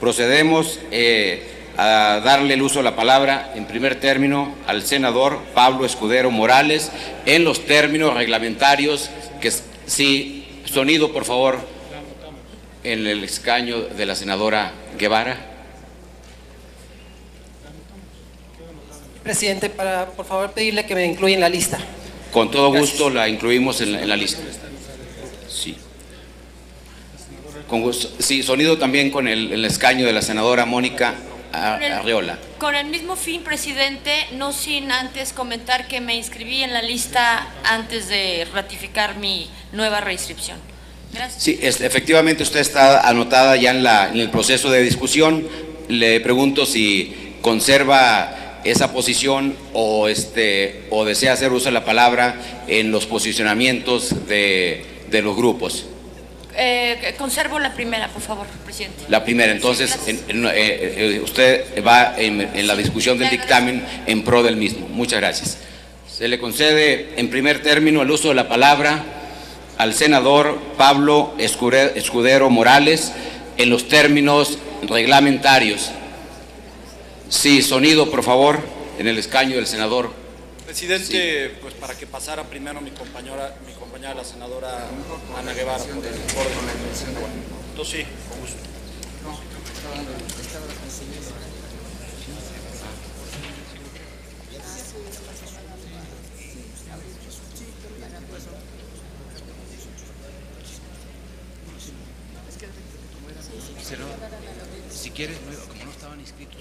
Procedemos a darle el uso de la palabra en primer término al senador Pablo Escudero Morales en los términos reglamentarios que sí, sonido por favor en el escaño de la senadora Guevara. Presidente, por favor pedirle que me incluya en la lista. Con todo gusto la incluimos en la lista. Sí. Con gusto. Sí, sonido también con el escaño de la senadora Mónica Arriola. Con el mismo fin, presidente, no sin antes comentar que me inscribí en la lista antes de ratificar mi nueva reinscripción. Gracias. Sí, efectivamente usted está anotada ya en el proceso de discusión. Le pregunto si conserva esa posición o desea hacer uso de la palabra en los posicionamientos de los grupos. Conservo la primera, por favor, presidente. La primera, entonces, sí, usted va en la discusión del dictamen en pro del mismo. Muchas gracias. Se le concede en primer término el uso de la palabra al senador Pablo Escudero Morales en los términos reglamentarios. Sí, sonido, por favor, en el escaño del senador. Presidente, sí. Pues para que pasara primero mi compañera la senadora Ana Guevara por el orden. Entonces sí, con gusto. Si quieres, como no estaban inscritos,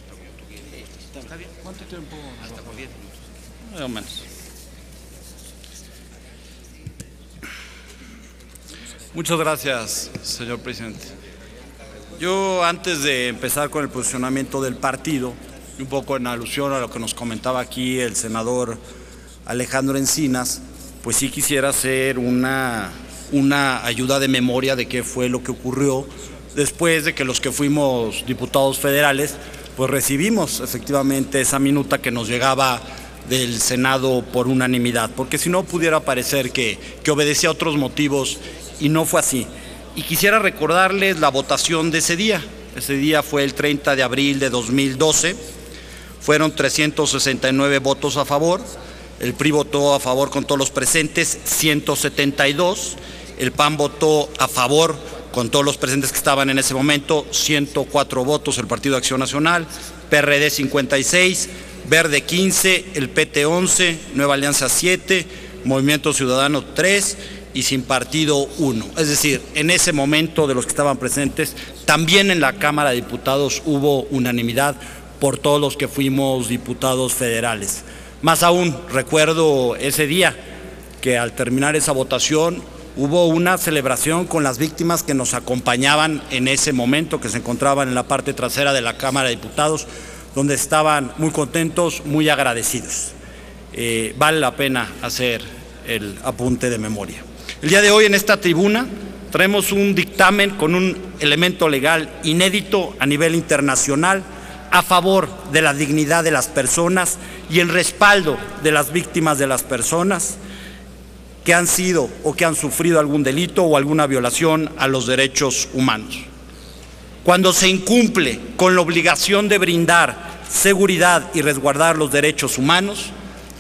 ¿está bien? ¿Cuánto tiempo? Hasta por 10 minutos. Más o menos. Muchas gracias, señor presidente. Yo, antes de empezar con el posicionamiento del partido, un poco en alusión a lo que nos comentaba aquí el senador Alejandro Encinas, pues sí quisiera hacer una ayuda de memoria de qué fue lo que ocurrió después de que los que fuimos diputados federales, pues recibimos efectivamente esa minuta que nos llegaba del Senado por unanimidad, porque si no pudiera parecer que obedecía a otros motivos y no fue así. Y quisiera recordarles la votación de ese día. Ese día fue el 30 de abril de 2012, fueron 369 votos a favor, el PRI votó a favor con todos los presentes, 172, el PAN votó a favor con todos los presentes que estaban en ese momento, 104 votos el Partido de Acción Nacional, PRD 56, Verde 15, el PT 11, Nueva Alianza 7, Movimiento Ciudadano 3 y Sin Partido 1. Es decir, en ese momento de los que estaban presentes, también en la Cámara de Diputados hubo unanimidad por todos los que fuimos diputados federales. Más aún, recuerdo ese día que al terminar esa votación hubo una celebración con las víctimas que nos acompañaban en ese momento, que se encontraban en la parte trasera de la Cámara de Diputados, donde estaban muy contentos, muy agradecidos. Vale la pena hacer el apunte de memoria. El día de hoy en esta tribuna traemos un dictamen con un elemento legal inédito a nivel internacional a favor de la dignidad de las personas y el respaldo de las víctimas de las personas que han sido o que han sufrido algún delito o alguna violación a los derechos humanos. Cuando se incumple con la obligación de brindar seguridad y resguardar los derechos humanos,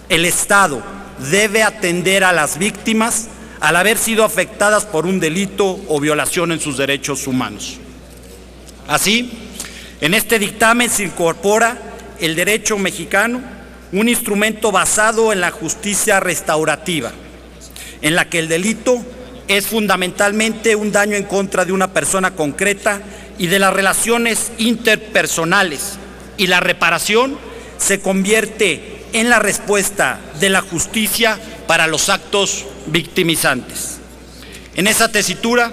el Estado debe atender a las víctimas al haber sido afectadas por un delito o violación en sus derechos humanos. Así, en este dictamen se incorpora el derecho mexicano, un instrumento basado en la justicia restaurativa, en la que el delito es fundamentalmente un daño en contra de una persona concreta y de las relaciones interpersonales, y la reparación se convierte en la respuesta de la justicia para los actos victimizantes. En esa tesitura,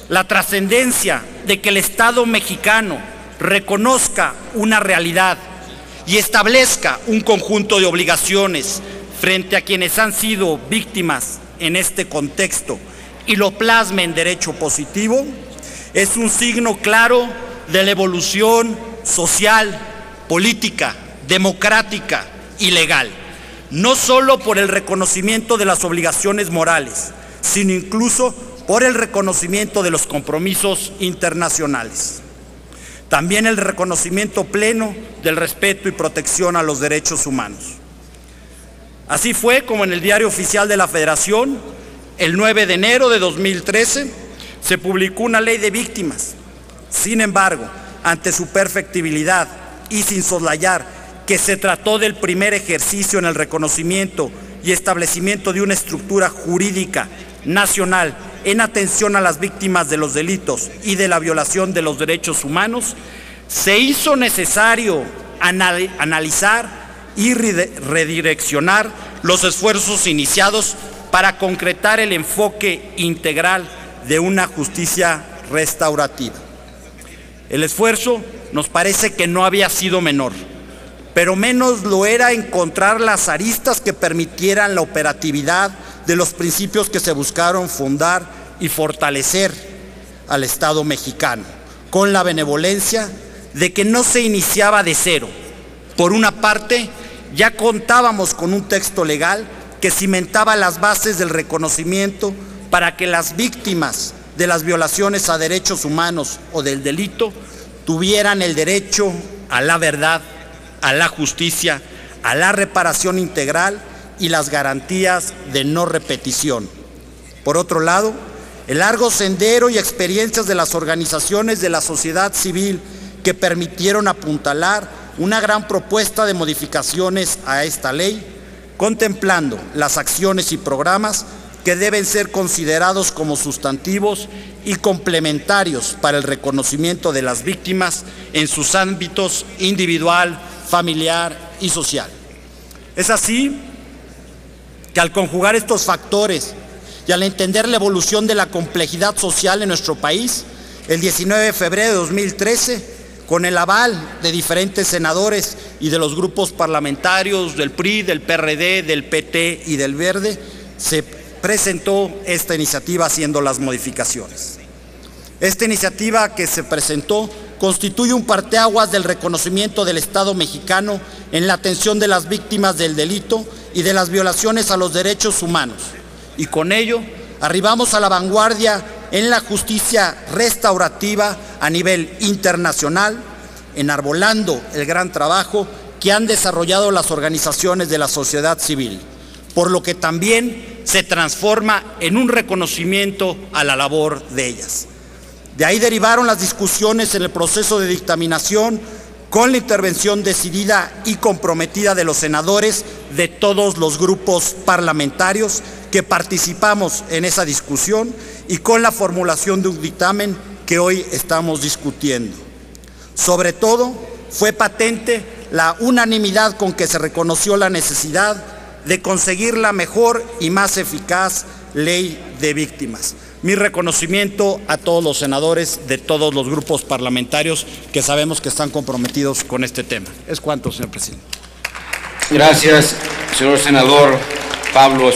la trascendencia de que el Estado mexicano reconozca una realidad y establezca un conjunto de obligaciones frente a quienes han sido víctimas en este contexto y lo plasme en derecho positivo, es un signo claro de la evolución social, política, democrática y legal, no solo por el reconocimiento de las obligaciones morales, sino incluso por el reconocimiento de los compromisos internacionales. También el reconocimiento pleno del respeto y protección a los derechos humanos. Así fue como en el Diario Oficial de la Federación, el 9 de enero de 2013, se publicó una ley de víctimas. Sin embargo, ante su perfectibilidad y sin soslayar que se trató del primer ejercicio en el reconocimiento y establecimiento de una estructura jurídica nacional en atención a las víctimas de los delitos y de la violación de los derechos humanos, se hizo necesario analizar y redireccionar los esfuerzos iniciados para concretar el enfoque integral de una justicia restaurativa. El esfuerzo nos parece que no había sido menor, pero menos lo era encontrar las aristas que permitieran la operatividad de los principios que se buscaron fundar y fortalecer al Estado mexicano, con la benevolencia de que no se iniciaba de cero. Por una parte, ya contábamos con un texto legal que cimentaba las bases del reconocimiento para que las víctimas de las violaciones a derechos humanos o del delito tuvieran el derecho a la verdad, a la justicia, a la reparación integral y las garantías de no repetición. Por otro lado, el largo sendero y experiencias de las organizaciones de la sociedad civil que permitieron apuntalar una gran propuesta de modificaciones a esta ley, contemplando las acciones y programas que deben ser considerados como sustantivos y complementarios para el reconocimiento de las víctimas en sus ámbitos individual, familiar y social. Es así que al conjugar estos factores y al entender la evolución de la complejidad social en nuestro país, el 19 de febrero de 2013, con el aval de diferentes senadores y de los grupos parlamentarios del PRI, del PRD, del PT y del Verde, se presentó esta iniciativa haciendo las modificaciones. Esta iniciativa que se presentó constituye un parteaguas del reconocimiento del Estado mexicano en la atención de las víctimas del delito y de las violaciones a los derechos humanos. Y con ello arribamos a la vanguardia en la justicia restaurativa a nivel internacional, enarbolando el gran trabajo que han desarrollado las organizaciones de la sociedad civil, por lo que también se transforma en un reconocimiento a la labor de ellas. De ahí derivaron las discusiones en el proceso de dictaminación con la intervención decidida y comprometida de los senadores de todos los grupos parlamentarios que participamos en esa discusión y con la formulación de un dictamen que hoy estamos discutiendo. Sobre todo, fue patente la unanimidad con que se reconoció la necesidad de conseguir la mejor y más eficaz ley de víctimas. Mi reconocimiento a todos los senadores de todos los grupos parlamentarios que sabemos que están comprometidos con este tema. Es cuanto, señor presidente. Gracias, señor senador Pablo.